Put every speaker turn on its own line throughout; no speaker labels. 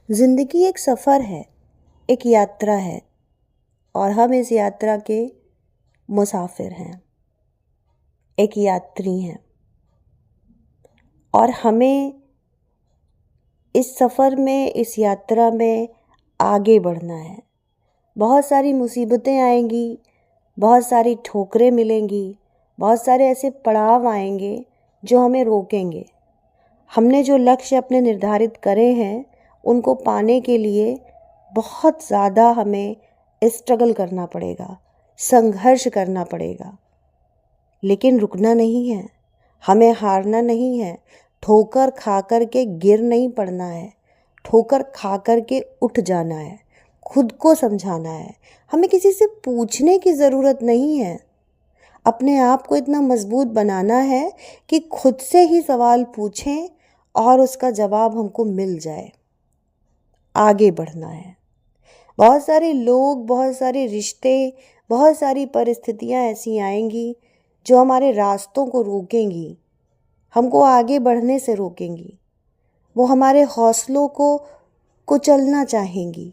ज़िंदगी एक सफ़र है, एक यात्रा है और हम इस यात्रा के मुसाफिर हैं, एक यात्री हैं और हमें इस सफ़र में, इस यात्रा में आगे बढ़ना है। बहुत सारी मुसीबतें आएंगी, बहुत सारी ठोकरें मिलेंगी, बहुत सारे ऐसे पड़ाव आएंगे जो हमें रोकेंगे। हमने जो लक्ष्य अपने निर्धारित करे हैं उनको पाने के लिए बहुत ज़्यादा हमें स्ट्रगल करना पड़ेगा, संघर्ष करना पड़ेगा, लेकिन रुकना नहीं है, हमें हारना नहीं है। ठोकर खा कर के गिर नहीं पड़ना है, ठोकर खा कर के उठ जाना है, खुद को समझाना है। हमें किसी से पूछने की ज़रूरत नहीं है, अपने आप को इतना मजबूत बनाना है कि खुद से ही सवाल पूछें और उसका जवाब हमको मिल जाए। आगे बढ़ना है। बहुत सारे लोग, बहुत सारे रिश्ते, बहुत सारी परिस्थितियां ऐसी आएंगी जो हमारे रास्तों को रोकेंगी, हमको आगे बढ़ने से रोकेंगी। वो हमारे हौसलों को कुचलना चाहेंगी,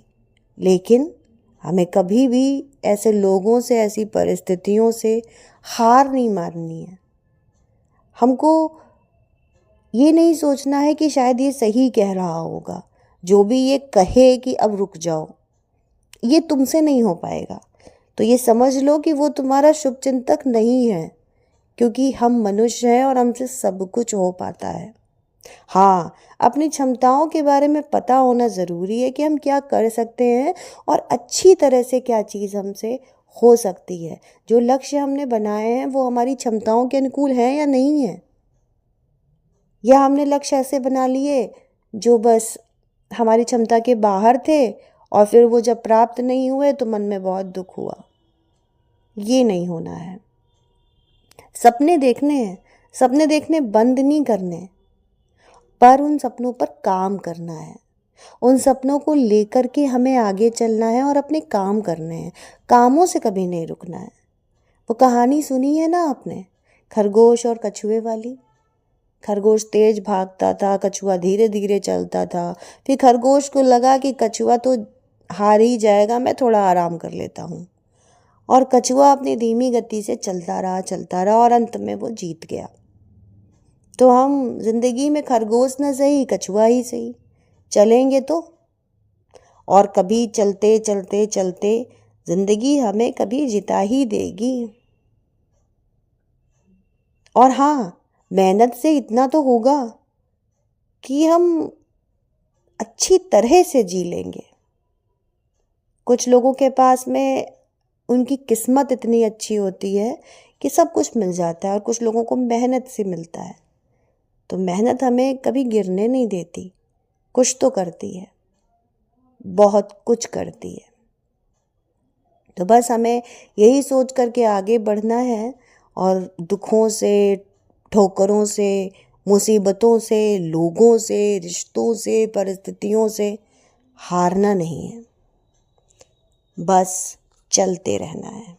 लेकिन हमें कभी भी ऐसे लोगों से, ऐसी परिस्थितियों से हार नहीं माननी है। हमको ये नहीं सोचना है कि शायद ये सही कह रहा होगा, जो भी ये कहे कि अब रुक जाओ, ये तुमसे नहीं हो पाएगा। तो ये समझ लो कि वो तुम्हारा शुभचिंतक नहीं है, क्योंकि हम मनुष्य हैं और हमसे सब कुछ हो पाता है। हाँ, अपनी क्षमताओं के बारे में पता होना ज़रूरी है कि हम क्या कर सकते हैं और अच्छी तरह से क्या चीज़ हमसे हो सकती है। जो लक्ष्य हमने बनाए हैं वो हमारी क्षमताओं के अनुकूल है या नहीं है, या हमने लक्ष्य ऐसे बना लिए जो बस हमारी क्षमता के बाहर थे और फिर वो जब प्राप्त नहीं हुए तो मन में बहुत दुख हुआ। ये नहीं होना है। सपने देखने हैं, सपने देखने बंद नहीं करने, पर उन सपनों पर काम करना है। उन सपनों को लेकर के हमें आगे चलना है और अपने काम करने हैं। कामों से कभी नहीं रुकना है। वो कहानी सुनी है ना आपने, खरगोश और कछुए वाली। खरगोश तेज भागता था, कछुआ धीरे धीरे चलता था। फिर खरगोश को लगा कि कछुआ तो हार ही जाएगा, मैं थोड़ा आराम कर लेता हूँ। और कछुआ अपनी धीमी गति से चलता रहा और अंत में वो जीत गया। तो हम जिंदगी में खरगोश न सही, कछुआ ही सही, चलेंगे तो, और कभी चलते चलते चलते जिंदगी हमें कभी जिता ही देगी। और हाँ, मेहनत से इतना तो होगा कि हम अच्छी तरह से जी लेंगे। कुछ लोगों के पास में उनकी किस्मत इतनी अच्छी होती है कि सब कुछ मिल जाता है और कुछ लोगों को मेहनत से मिलता है। तो मेहनत हमें कभी गिरने नहीं देती, कुछ तो करती है, बहुत कुछ करती है। तो बस हमें यही सोच करके आगे बढ़ना है और दुखों से, ठोकरों से, मुसीबतों से, लोगों से, रिश्तों से, परिस्थितियों से हारना नहीं है, बस चलते रहना है।